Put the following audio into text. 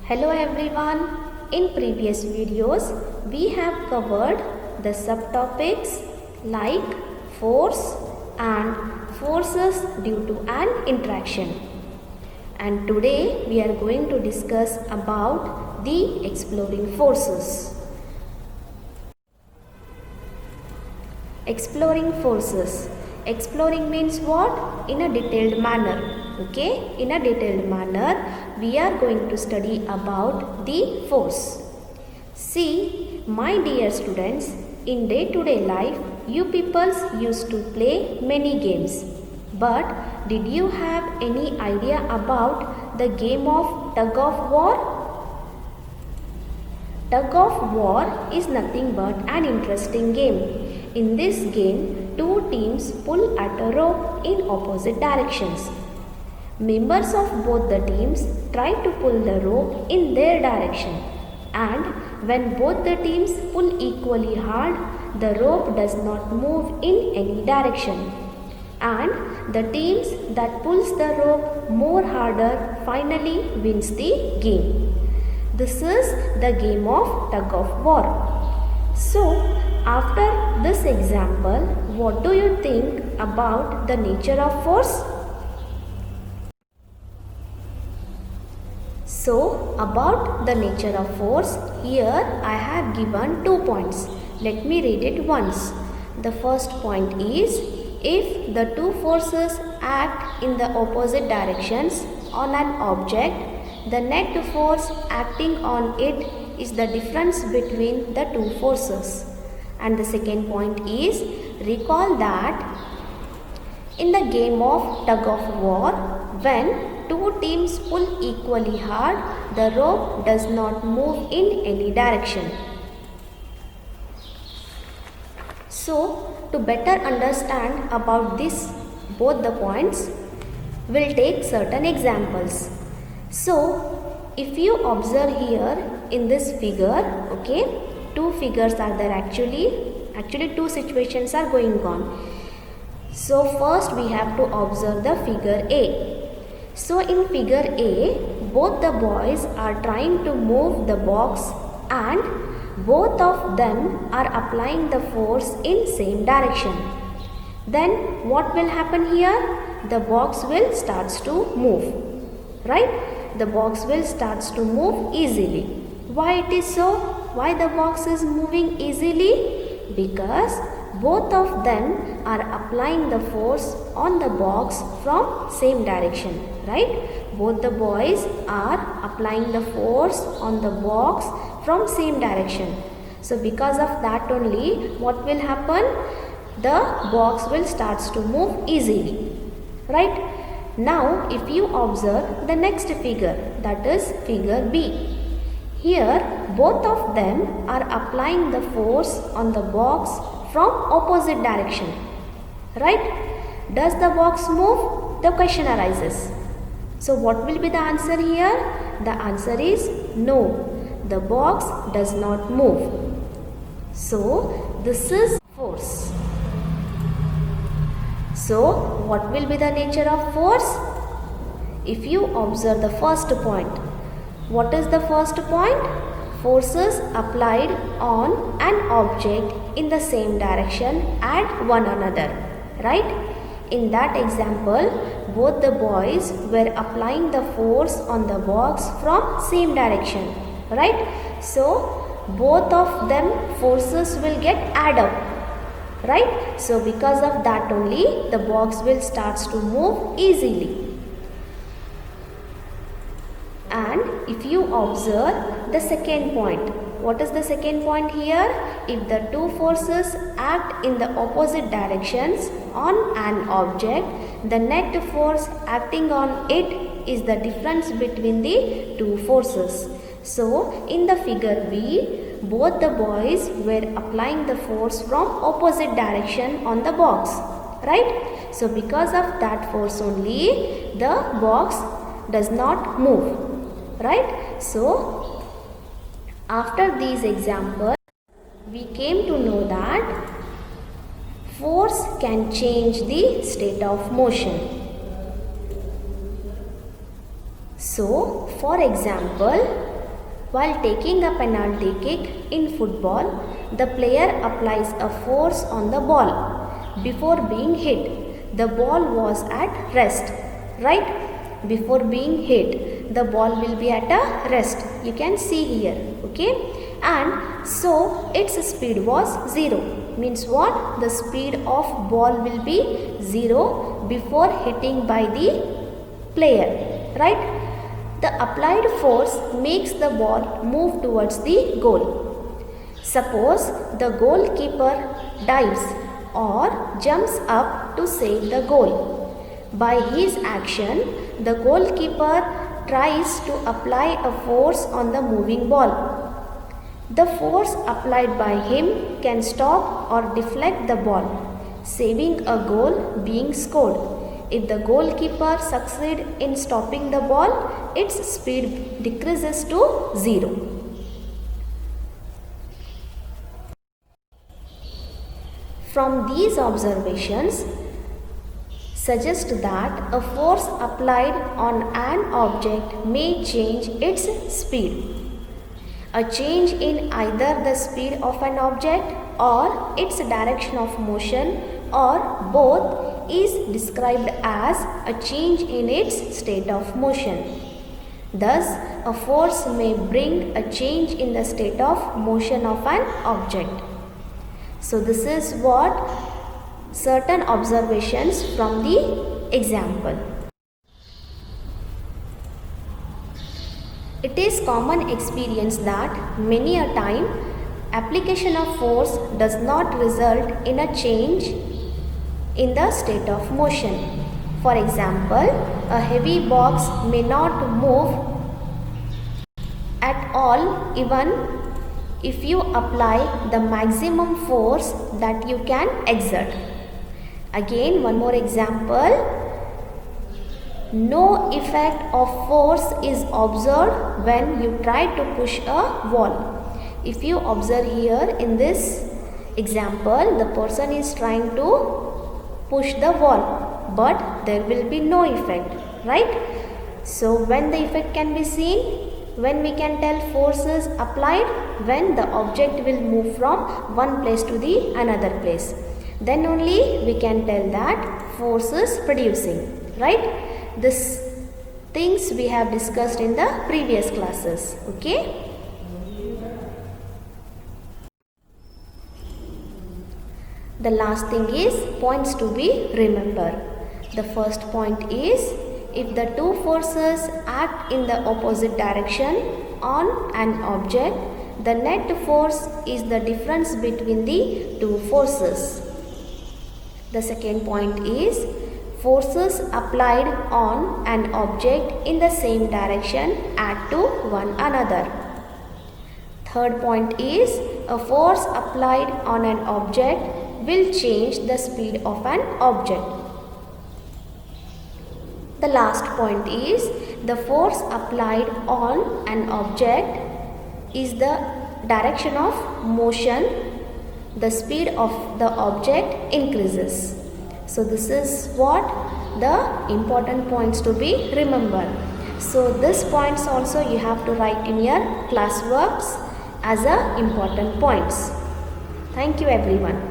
Hello everyone. In previous videos, we have covered the subtopics like force and forces due to an interaction. And today we are going to discuss about the exploring forces. Exploring forces. Exploring means what? In a detailed manner. Okay, in a detailed manner we are going to study about the force. See, my dear students, in day-to-day life you peoples used to play many games. But did you have any idea about the game of tug of war? Tug of war is nothing but an interesting game. In this game, two teams pull at a rope in opposite directions. Members of both the teams try to pull the rope in their direction, and when both the teams pull equally hard, the rope does not move in any direction, and the teams that pulls the rope more harder finally wins the game. This is the game of tug of war. So, after this example, what do you think about the nature of force? So, about the nature of force, here I have given 2 points. Let me read it once. The first point is, if the two forces act in the opposite directions on an object, the net force acting on it is the difference between the two forces. And the second point is, recall that in the game of tug of war, when two teams pull equally hard, the rope does not move in any direction. So, to better understand about this, both the points, we'll take certain examples. So, if you observe here in this figure, okay, two figures are there actually two situations are going on. So, first we have to observe the figure A. So, in figure A, both the boys are trying to move the box and both of them are applying the force in same direction. Then what will happen here? The box will starts to move, right? The box will starts to move easily. Why it is so? Why the box is moving easily? Because both of them are applying the force on the box from same direction, right? Both the boys are applying the force on the box from same direction. So because of that only, what will happen? The box will starts to move easily, right? Now if you observe the next figure, that is figure B. Here both of them are applying the force on the box from opposite direction, right? Does the box move? The question arises. So what will be the answer here? The answer is no. The box does not move. So this is force. So what will be the nature of force? If you observe the first point, what is the first point? Forces applied on an object in the same direction at one another, right? In that example, both the boys were applying the force on the box from same direction, right? So both of them forces will get add up, right? So because of that only, the box will starts to move easily. And if you observe the second point, what is the second point here? If the two forces act in the opposite directions on an object, the net force acting on it is the difference between the two forces. So in the figure B, both the boys were applying the force from opposite direction on the box, right? So because of that force only, the box does not move, right? So after these examples, we came to know that force can change the state of motion. So, for example, While taking a penalty kick in football, the player applies a force on the ball. Before being hit, the ball was at rest, right? Before being hit, the ball will be at a rest. You can see here, okay? And so its speed was 0. Means what? The speed of ball will be 0 before hitting by the player, right? The applied force makes the ball move towards the goal. Suppose the goalkeeper dives or jumps up to save the goal. By his action, the goalkeeper tries to apply a force on the moving ball. The force applied by him can stop or deflect the ball, saving a goal being scored. If the goalkeeper succeeds in stopping the ball, its speed decreases to 0. From these observations, suggest that a force applied on an object may change its speed. A change in either the speed of an object or its direction of motion or both is described as a change in its state of motion. Thus, a force may bring a change in the state of motion of an object. So, this is what certain observations from the example. It is common experience that many a time application of force does not result in a change in the state of motion. For example, a heavy box may not move at all even if you apply the maximum force that you can exert. Again, one more example. No effect of force is observed when you try to push a wall. If you observe here in this example, the person is trying to push the wall, but there will be no effect, right? So when the effect can be seen, when we can tell force is applied, when the object will move from one place to the another place, then only we can tell that force is producing, right? This things we have discussed in the previous classes, okay? The last thing is points to be remembered. The first point is, if the two forces act in the opposite direction on an object, the net force is the difference between the two forces. The second point is, forces applied on an object in the same direction add to one another. Third point is, a force applied on an object will change the speed of an object. The last point is, the force applied on an object is the direction of motion. The speed of the object increases. So this is what the important points to be remembered. So these points also you have to write in your classworks as a important points. Thank you everyone.